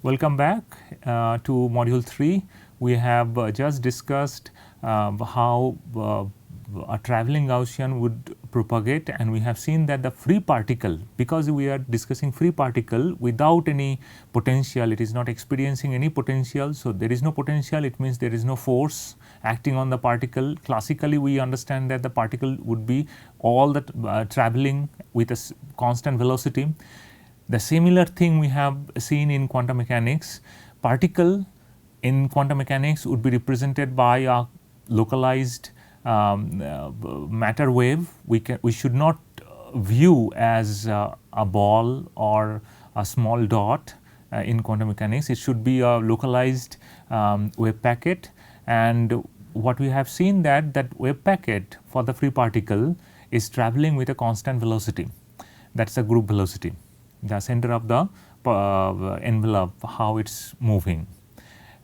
Welcome back to module 3. We have just discussed how a traveling Gaussian would propagate, and we have seen that the free particle, because we are discussing free particle without any potential, it is not experiencing any potential. So, there is no potential, it means there is no force acting on the particle. Classically, we understand that the particle would be all that traveling with a constant velocity. The similar thing we have seen in quantum mechanics. Particle in quantum mechanics would be represented by a localized matter wave. We should not view as a ball or a small dot in quantum mechanics. It should be a localized wave packet, and what we have seen that wave packet for the free particle is traveling with a constant velocity. That is the group velocity, the center of the envelope, how it is moving.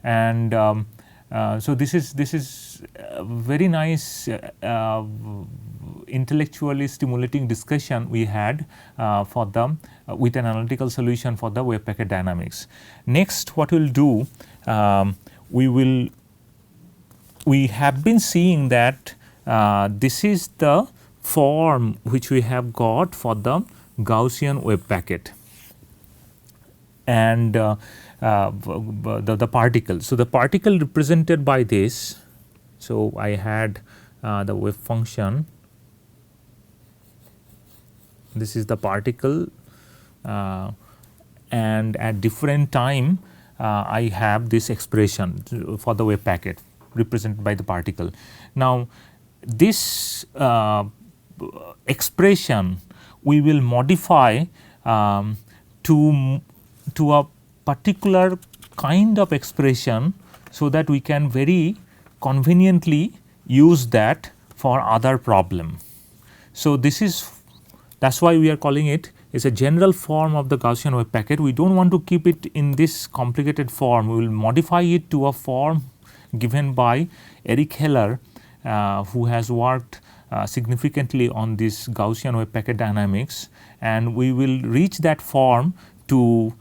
And so, this is very nice intellectually stimulating discussion we had for the with an analytical solution for the wave packet dynamics. Next, what we will do, we have been seeing that this is the form which we have got for the Gaussian wave packet and the particle. So, the particle represented by this. So, I had the wave function, this is the particle, and at different time I have this expression for the wave packet represented by the particle. Now, this expression we will modify to a particular kind of expression, so that we can very conveniently use that for other problem. So, that is why we are calling it is a general form of the Gaussian wave packet. We do not want to keep it in this complicated form. We will modify it to a form given by Eric Heller, who has worked significantly on this Gaussian wave packet dynamics, and we will reach that form to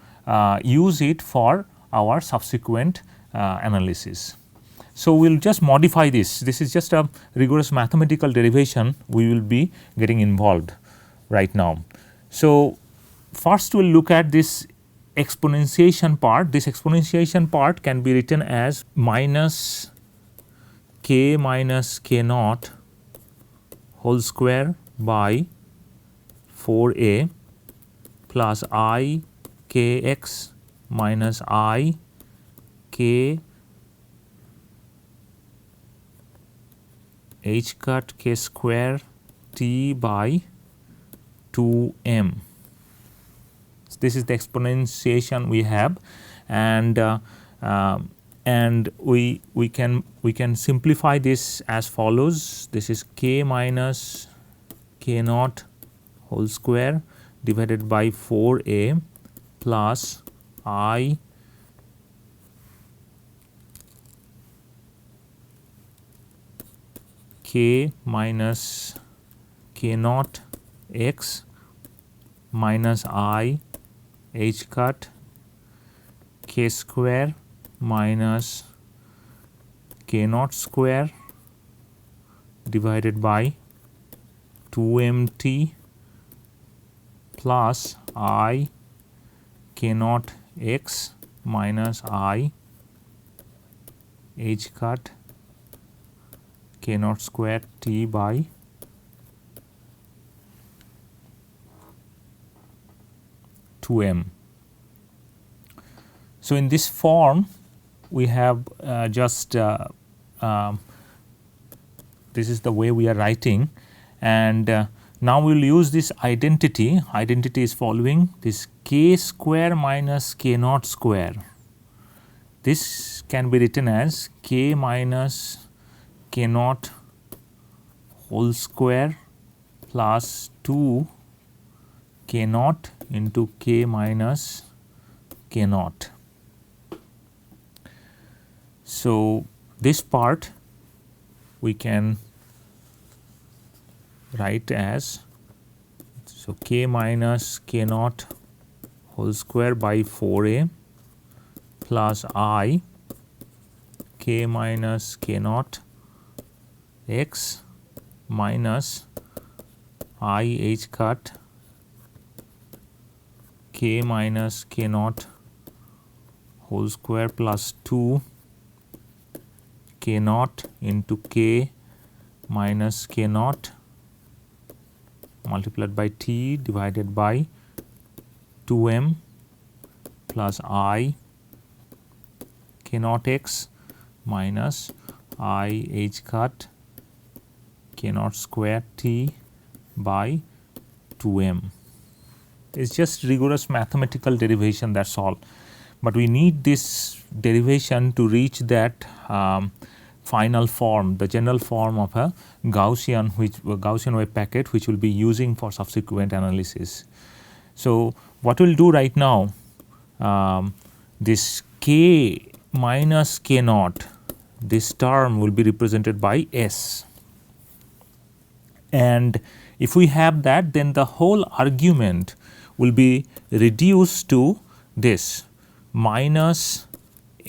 use it for our subsequent analysis. So, we will just modify this. This is just a rigorous mathematical derivation we will be getting involved right now. So, first we will look at this exponentiation part. This exponentiation part can be written as minus k naught whole square by 4a plus I kx minus I k h cut k square t by 2m. So, this is the exponentiation we have, and we can simplify this as follows. This is k minus k naught whole square divided by 4a plus I k minus k naught x minus I h cut k square minus k naught square divided by 2mt plus I k naught x minus I h cut k naught square t by 2m. So, in this form we have just this is the way we are writing, and now we will use this identity. Identity is following: this k square minus k naught square. This can be written as k minus k naught whole square plus 2 k naught into k minus k naught. So, this part we can write as, so k minus k naught whole square by 4a plus I k minus k naught x minus I h cut k minus k naught whole square plus 2 k naught into k minus k naught multiplied by t divided by 2m plus I k naught x minus I h cut k naught square t by 2m. It's just rigorous mathematical derivation, that's all. But we need this derivation to reach that final form, the general form of a Gaussian Wavepacket, which we'll be using for subsequent analysis. So what we'll do right now, this k minus k naught, this term will be represented by s, and if we have that, then the whole argument will be reduced to this minus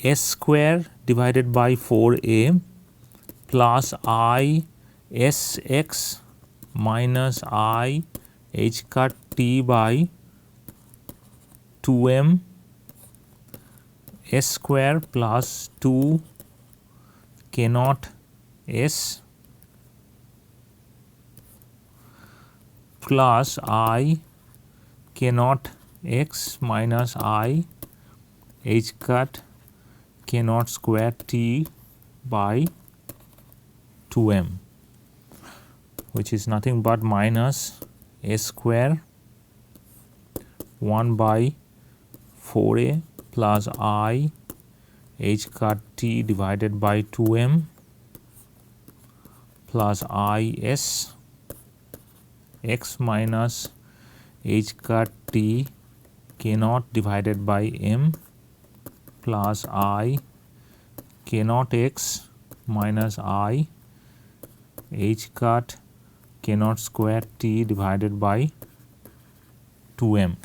s square divided by 4a plus I s x minus I h cut t by 2m s square plus 2 k naught s plus I k naught x minus I h cut k naught square t by 2m, which is nothing but minus s square 1 by 4a plus I h cut t divided by 2m plus I s x minus h cut t k naught divided by m plus I k naught x minus I h cut k naught square t divided by 2m.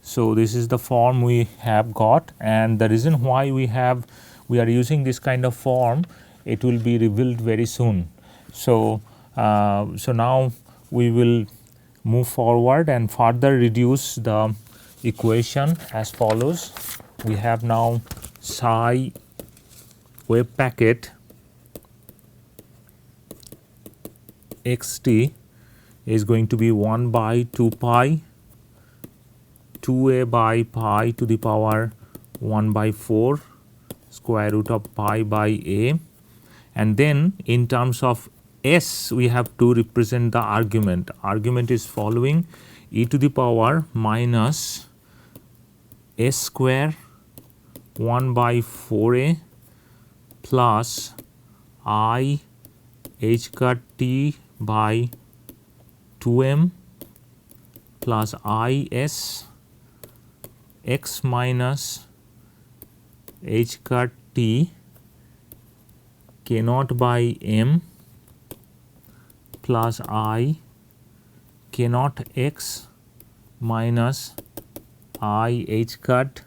So this is the form we have got, and the reason why we are using this kind of form, it will be revealed very soon. So now we will move forward and further reduce the equation as follows. We have now psi wave packet xt is going to be 1 by 2 pi 2a by pi to the power 1 by 4 square root of pi by a, and then in terms of s we have to represent the argument. Argument is following: e to the power minus s square 1 by 4a plus I h cut t by 2m plus I s x minus h cut t k naught by m plus I k naught x minus I h cut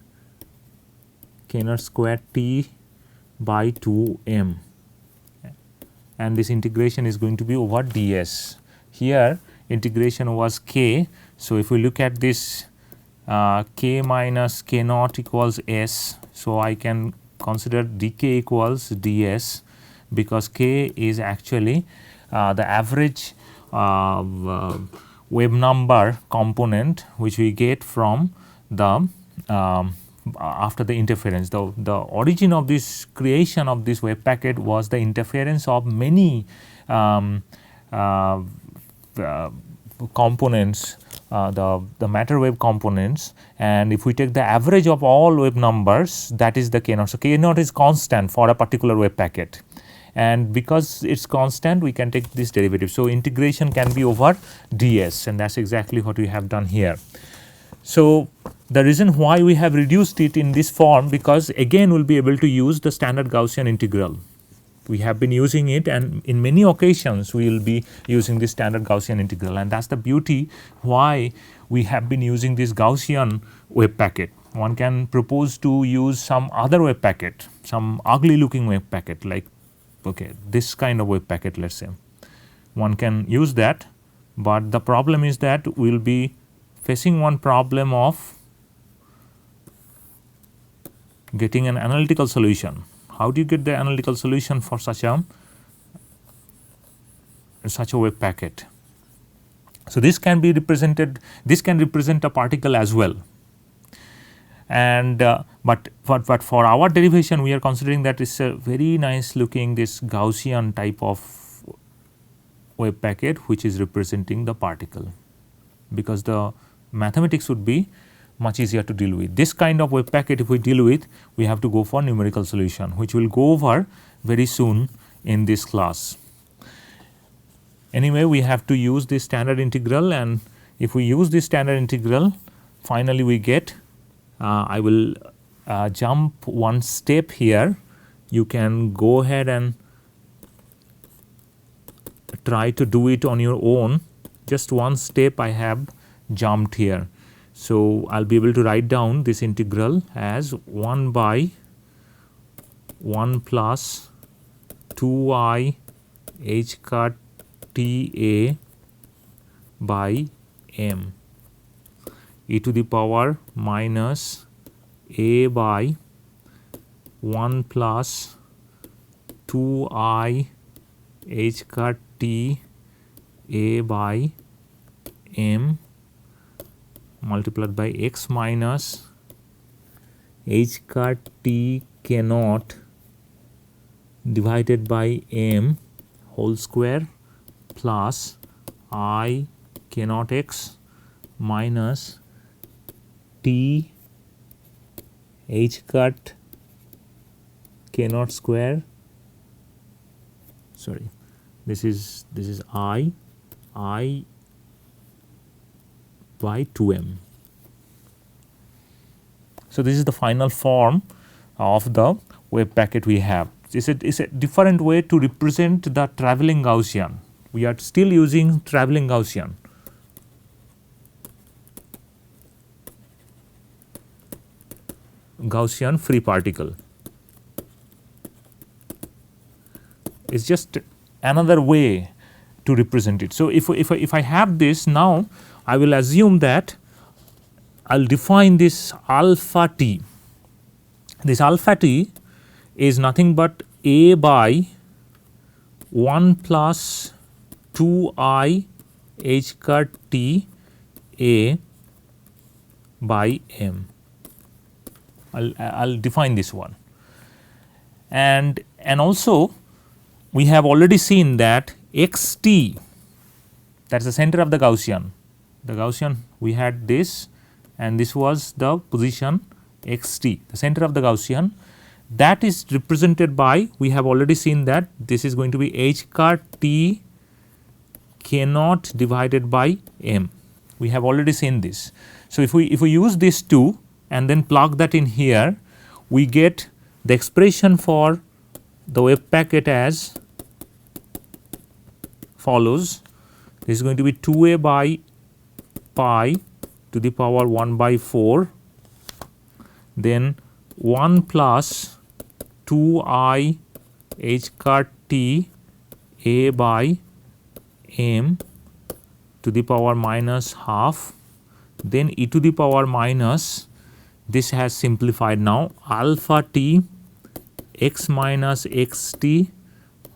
k naught square t by 2m, and this integration is going to be over ds. Here integration was k, so if we look at this k minus k naught equals s, so I can consider dk equals ds, because k is actually the average wave number component which we get from the after the interference. The origin of this creation of this wave packet was the interference of many components, the matter wave components, and if we take the average of all wave numbers, that is the k naught. So k naught is constant for a particular wave packet, and because it's constant we can take this derivative. So integration can be over ds, and that's exactly what we have done here. So the reason why we have reduced it in this form, because again we'll be able to use the standard Gaussian integral. We have been using it, and in many occasions we will be using this standard Gaussian integral, and that's the beauty why we have been using this Gaussian wave packet. one can propose to use some other wave packet, some ugly looking wave packet, like this kind of wave packet, let us say. One can use that, but the problem is that we will be facing one problem of getting an analytical solution. How do you get the analytical solution for such a wave packet? So, this can be represented, this can represent a particle as well, and but for our derivation we are considering that it's a very nice looking this Gaussian type of wave packet which is representing the particle, because the mathematics would be much easier to deal with. This kind of wave packet if we deal with, we have to go for numerical solution, which we will go over very soon in this class. Anyway, we have to use this standard integral, and if we use this standard integral, finally we get I will jump one step here. You can go ahead and try to do it on your own. Just one step I have jumped here. So, I will be able to write down this integral as 1 by 1 plus 2I h cut T A by m e to the power minus a by 1 plus 2I h cut T A by m multiplied by x minus h cut T k naught divided by m whole square plus I k naught x minus T h cut k naught square, sorry, this is I by 2m. So, this is the final form of the wave packet we have. It's a different way to represent the travelling Gaussian. We are still using travelling Gaussian. Gaussian free particle. It's just another way to represent it. So, if I have this now, I will assume that I will define this alpha t. This alpha t is nothing but a by 1 plus 2I h cut T A by m. I'll define this one, and also we have already seen that x t, that is the center of the Gaussian. The Gaussian we had this, and this was the position x t, the center of the Gaussian. That is represented by, we have already seen that this is going to be h cut T k naught divided by m. We have already seen this. So, if we use these two and then plug that in here, we get the expression for the wave packet as follows. This is going to be 2a by pi to the power 1 by 4, then 1 plus 2I h cut T A by m to the power minus half, then e to the power minus, this has simplified now, alpha t x minus x t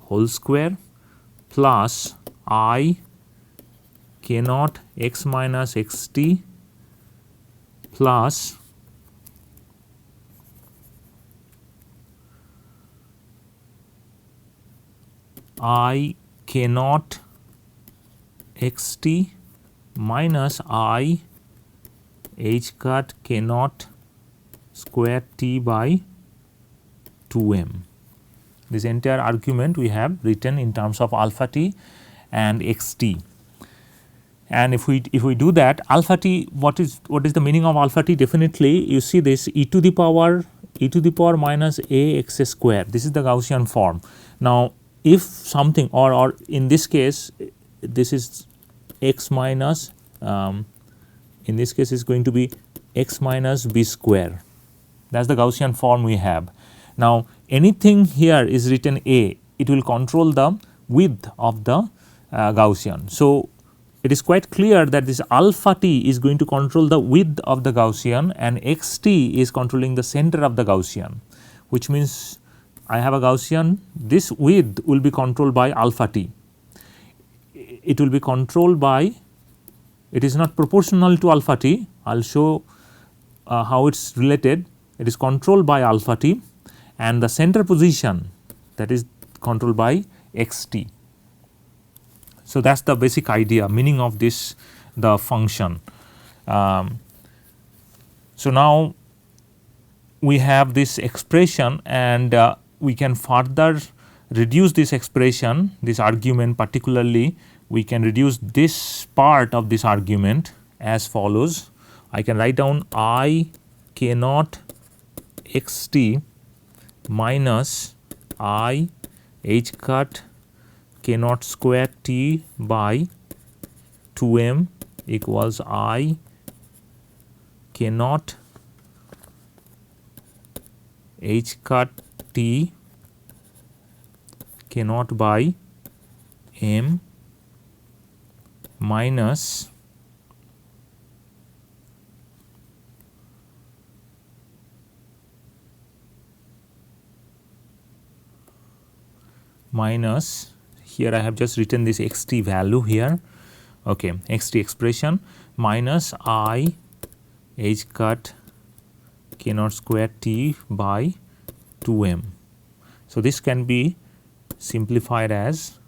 whole square plus I k naught x minus x t plus I k naught x t minus I h cut k naught square t by 2m. This entire argument we have written in terms of alpha t and x t. And if we do that, alpha t, what is the meaning of alpha t? Definitely you see this e to the power minus a x square. This is the Gaussian form. Now, if something or in this case this is x minus, in this case is going to be x minus b square. That is the Gaussian form we have. Now, anything here is written a, it will control the width of the Gaussian. So, it is quite clear that this alpha t is going to control the width of the Gaussian and x t is controlling the center of the Gaussian, which means I have a Gaussian, this width will be controlled by alpha t. It will be controlled by, it is not proportional to alpha t, I will show how it is related. It is controlled by alpha t and the center position, that is controlled by x t. So, that is the basic idea, meaning of this the function. So, now we have this expression and we can further reduce this expression, this argument particularly we can reduce this part of this argument as follows. I can write down I k naught x t minus I h cut k naught square t by 2m equals I k naught h cut t k naught by m minus here I have just written this x t value here, okay, x t expression minus I h cut k naught square t by 2m. So, this can be simplified as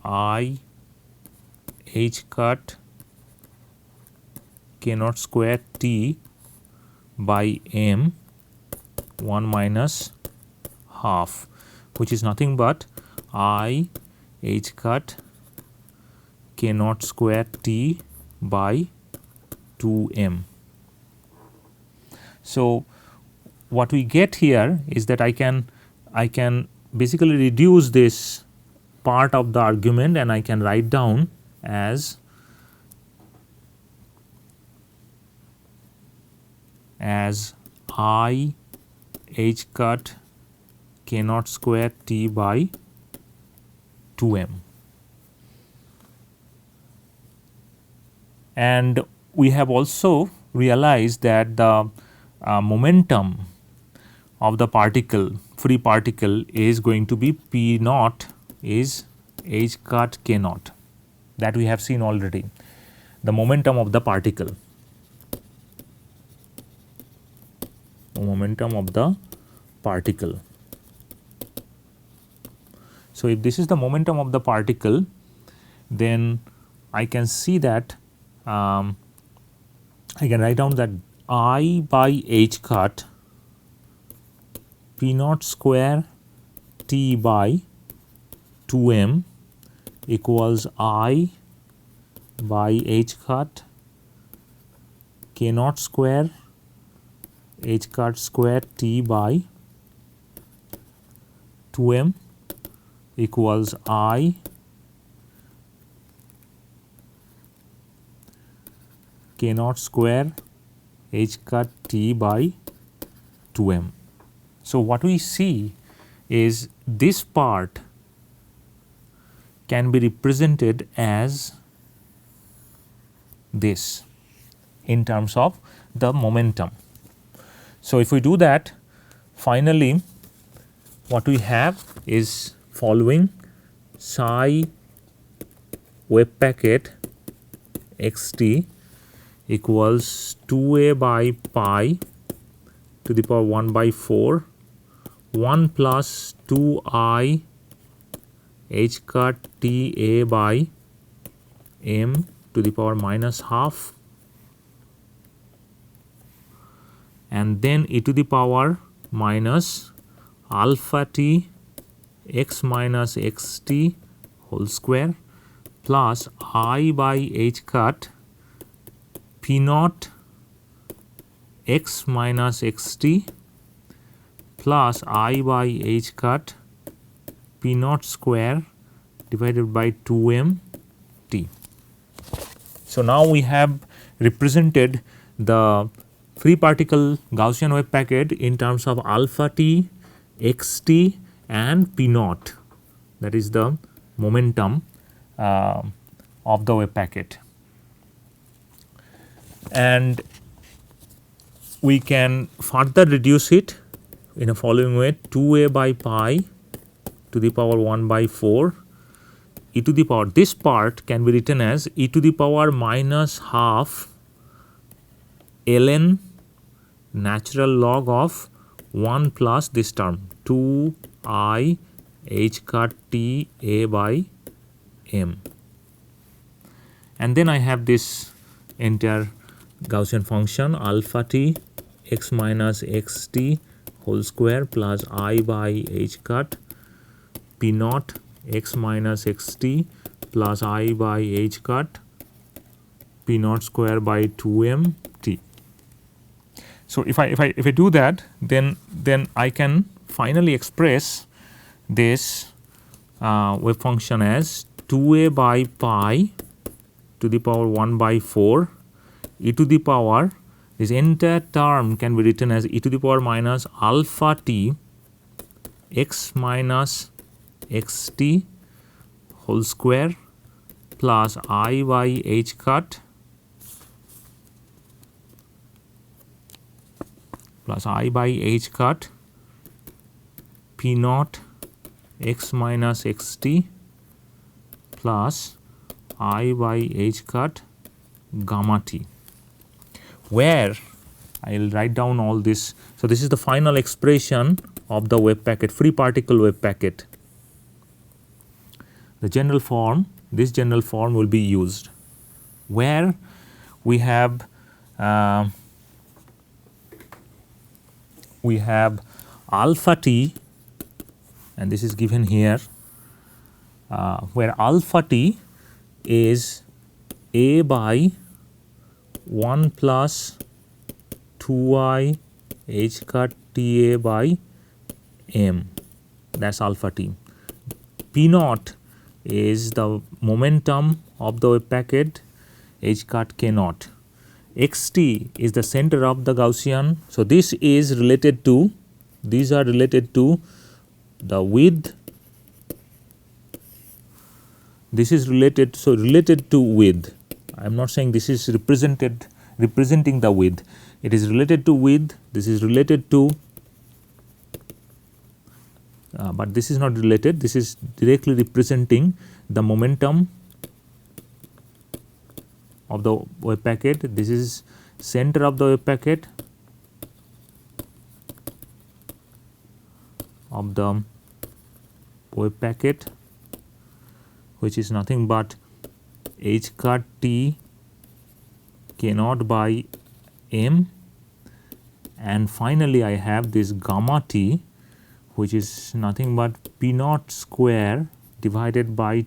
I h cut k naught square t by m 1 minus half, which is nothing but I h cut k naught square t by 2m. So, what we get here is that I can basically reduce this part of the argument and I can write down as I h cut k naught square t by 2m. And we have also realized that the momentum of the particle, free particle, is going to be p naught is h cut k naught, that we have seen already, the momentum of the particle. So, if this is the momentum of the particle, then I can see that I can write down that I by h cut p naught square t by 2m equals I by h cut k naught square h cut square t by 2m equals I k naught square h cut t by 2m. So, what we see is this part can be represented as this in terms of the momentum. So, if we do that, finally what we have is following: psi Wavepacket x t equals 2a by pi to the power 1 by 4 1 plus 2I h cut t a by m to the power minus half, and then e to the power minus alpha t x minus x t whole square plus I by h cut p naught x minus x t plus I by h cut p naught square divided by 2m t. So, now we have represented the free particle Gaussian wave packet in terms of alpha t, x t and p naught, that is the momentum of the wave packet. And we can further reduce it in a following way: 2a by pi to the power 1 by 4 e to the power, this part can be written as e to the power minus half ln natural log of 1 plus this term 2 I h cut t a by m. And then I have this entire Gaussian function alpha t x minus x t whole square plus I by h cut p naught x minus x t plus I by h cut p naught square by 2m t. So, if I do that, then I can finally express this wave function as 2a by pi to the power 1 by 4 e to the power, this entire term can be written as e to the power minus alpha t x minus x t whole square plus I by h cut plus I by h cut p naught x minus x t plus I by h cut gamma t, where I will write down all this. So, this is the final expression of the wave packet, free particle wave packet. The general form, this general form will be used, where we have alpha t, and this is given here, where alpha t is a by 1 plus 2i h cut t a by m, that is alpha t. P naught is the momentum of the wave packet h cut k naught. X t is the center of the Gaussian. So, this is related to, these are related to the width, this is related, so related to width. I am not saying this is representing the width, it is related to width, this is related to but this is not related, this is directly representing the momentum of the wave packet. This is center of the wave packet which is nothing but h cut t k naught by m, and finally I have this gamma t, which is nothing but p naught square divided by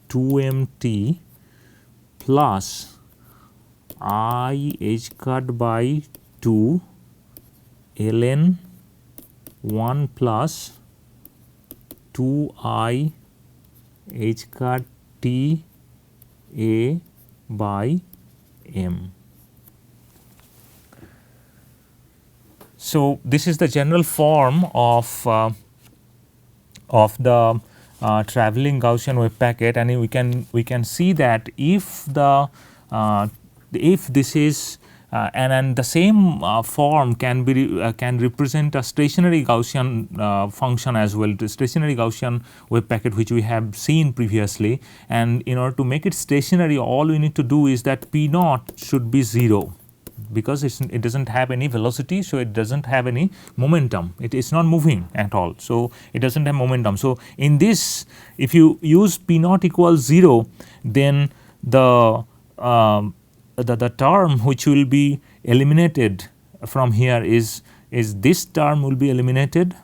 2m t plus I h cut by 2 ln 1 plus 2 I h cut t a by m. So, this is the general form of the traveling Gaussian wave packet, and we can see that if the if this is and the same form can be can represent a stationary Gaussian function as well, the stationary Gaussian wave packet which we have seen previously. And in order to make it stationary, all we need to do is that p naught should be 0, because it does not have any velocity, so it does not have any momentum, it is not moving at all, so it does not have momentum. So, in this, if you use p naught equals 0, then the term which will be eliminated from here is this term will be eliminated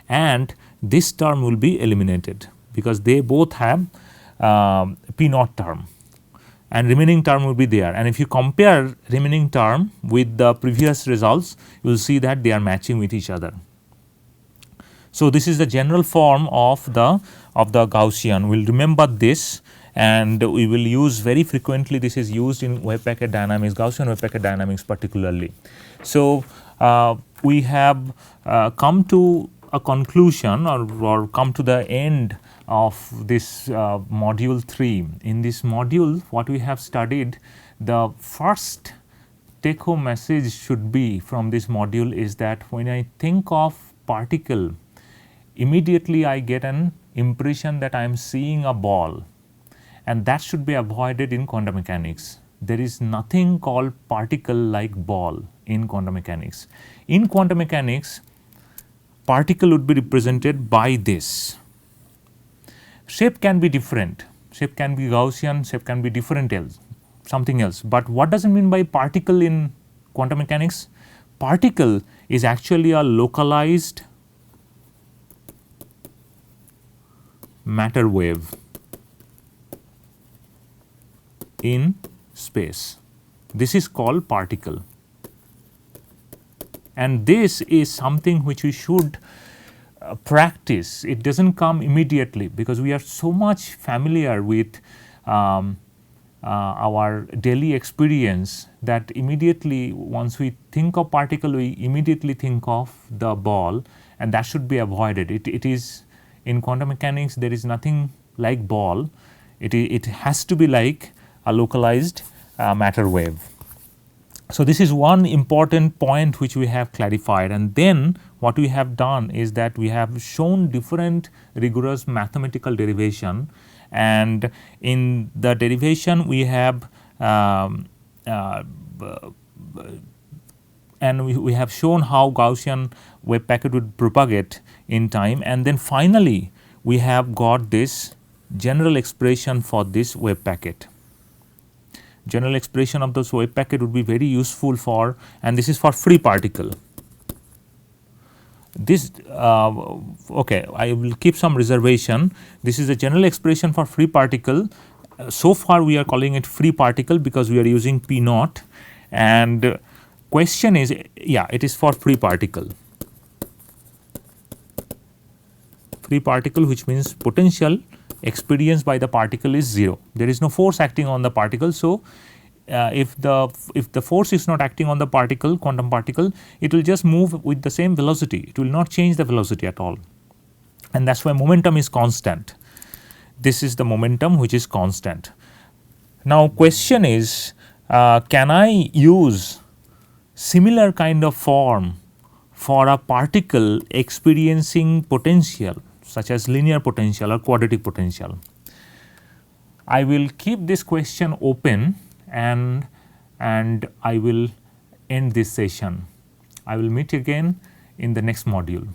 and this term will be eliminated, because they both have p naught term, and remaining term will be there. And if you compare remaining term with the previous results, you will see that they are matching with each other. So, this is the general form of the of the Gaussian. We will remember this, and we will use very frequently. This is used in wave packet dynamics, Gaussian wave packet dynamics particularly. So, we have come to a conclusion or come to the end of this module 3. In this module, what we have studied, the first take home message should be from this module is that when I think of particle, immediately I get an impression that I am seeing a ball, and that should be avoided in quantum mechanics. There is nothing called particle like ball in quantum mechanics. In quantum mechanics, particle would be represented by this. Shape can be different, shape can be Gaussian, shape can be different else, something else. But what does it mean by particle in quantum mechanics? Particle is actually a localized matter wave in space. This is called particle, and this is something which we should practice. It does not come immediately because we are so much familiar with our daily experience that immediately once we think of particle, we immediately think of the ball, and that should be avoided. It is in quantum mechanics, there is nothing like ball. It has to be like a localized matter wave. So, this is one important point which we have clarified, and then what we have done is that we have shown different rigorous mathematical derivation, and in the derivation we have and we have shown how Gaussian wave packet would propagate in time, and then finally we have got this general expression for this wave packet. General expression of this wave packet would be very useful for, and this is for free particle. This okay, I will keep some reservation. This is a general expression for free particle. So far we are calling it free particle because we are using P naught, and question is, yeah, it is for free particle. Free particle, which means potential experienced by the particle is 0. There is no force acting on the particle. So, if the force is not acting on the particle, quantum particle, it will just move with the same velocity. It will not change the velocity at all, and that is why momentum is constant. This is the momentum which is constant. Now, question is, can I use similar kind of form for a particle experiencing potential such as linear potential or quadratic potential? I will keep this question open, and I will end this session. I will meet again in the next module.